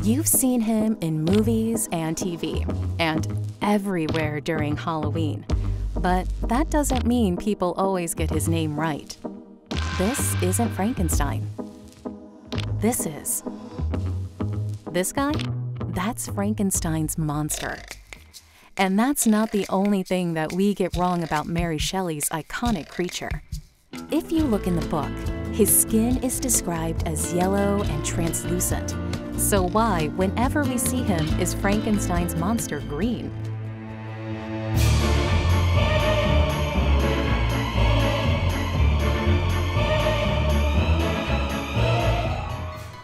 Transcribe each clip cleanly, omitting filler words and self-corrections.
You've seen him in movies and TV, and everywhere during Halloween. But that doesn't mean people always get his name right. This isn't Frankenstein. This is. This guy? That's Frankenstein's monster. And that's not the only thing that we get wrong about Mary Shelley's iconic creature. If you look in the book, his skin is described as yellow and translucent. So why, whenever we see him, is Frankenstein's monster green?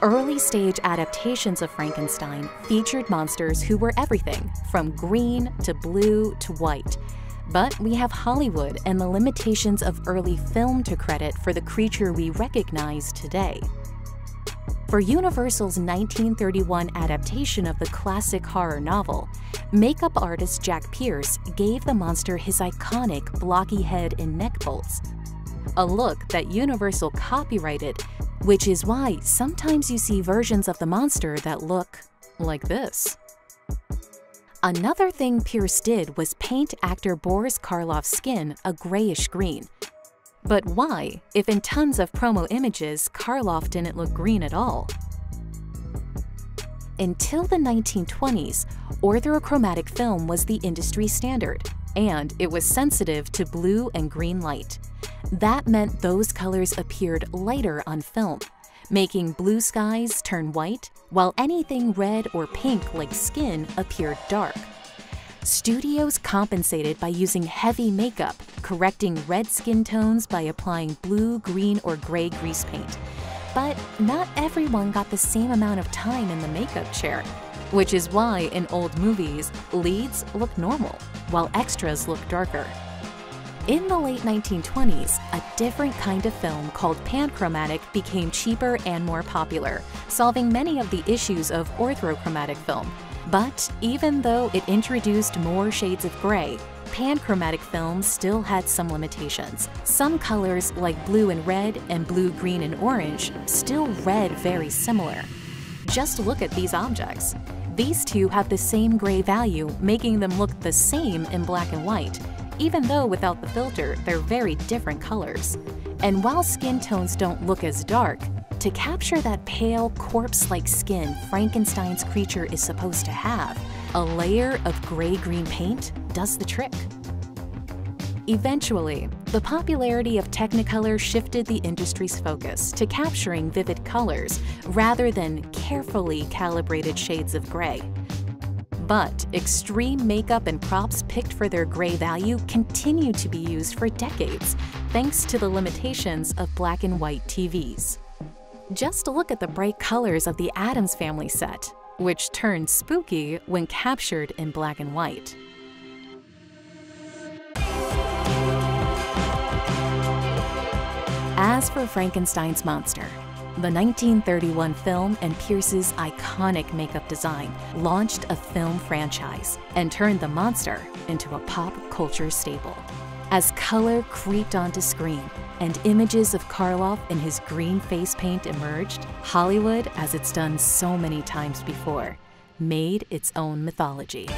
Early-stage adaptations of Frankenstein featured monsters who were everything from green to blue to white. But we have Hollywood and the limitations of early film to credit for the creature we recognize today. For Universal's 1931 adaptation of the classic horror novel, makeup artist Jack Pierce gave the monster his iconic blocky head and neck bolts, a look that Universal copyrighted, which is why sometimes you see versions of the monster that look like this. Another thing Pierce did was paint actor Boris Karloff's skin a grayish green. But why, if in tons of promo images, Karloff didn't look green at all? Until the 1920s, orthochromatic film was the industry standard, and it was sensitive to blue and green light. That meant those colors appeared lighter on film, making blue skies turn white, while anything red or pink like skin appeared dark. Studios compensated by using heavy makeup, correcting red skin tones by applying blue, green, or gray grease paint. But not everyone got the same amount of time in the makeup chair, which is why in old movies, leads look normal, while extras look darker. In the late 1920s, a different kind of film called panchromatic became cheaper and more popular, solving many of the issues of orthochromatic film. But even though it introduced more shades of gray, panchromatic film still had some limitations. Some colors like blue and red and blue, green, and orange still read very similar. Just look at these objects. These two have the same gray value, making them look the same in black and white. Even though without the filter, they're very different colors. And while skin tones don't look as dark, to capture that pale, corpse-like skin Frankenstein's creature is supposed to have, a layer of gray-green paint does the trick. Eventually, the popularity of Technicolor shifted the industry's focus to capturing vivid colors rather than carefully calibrated shades of gray. But extreme makeup and props picked for their gray value continue to be used for decades, thanks to the limitations of black and white TVs. Just look at the bright colors of the Addams Family set, which turned spooky when captured in black and white. As for Frankenstein's monster, the 1931 film and Pierce's iconic makeup design launched a film franchise and turned the monster into a pop culture staple. As color creeped onto screen and images of Karloff in his green face paint emerged, Hollywood, as it's done so many times before, made its own mythology.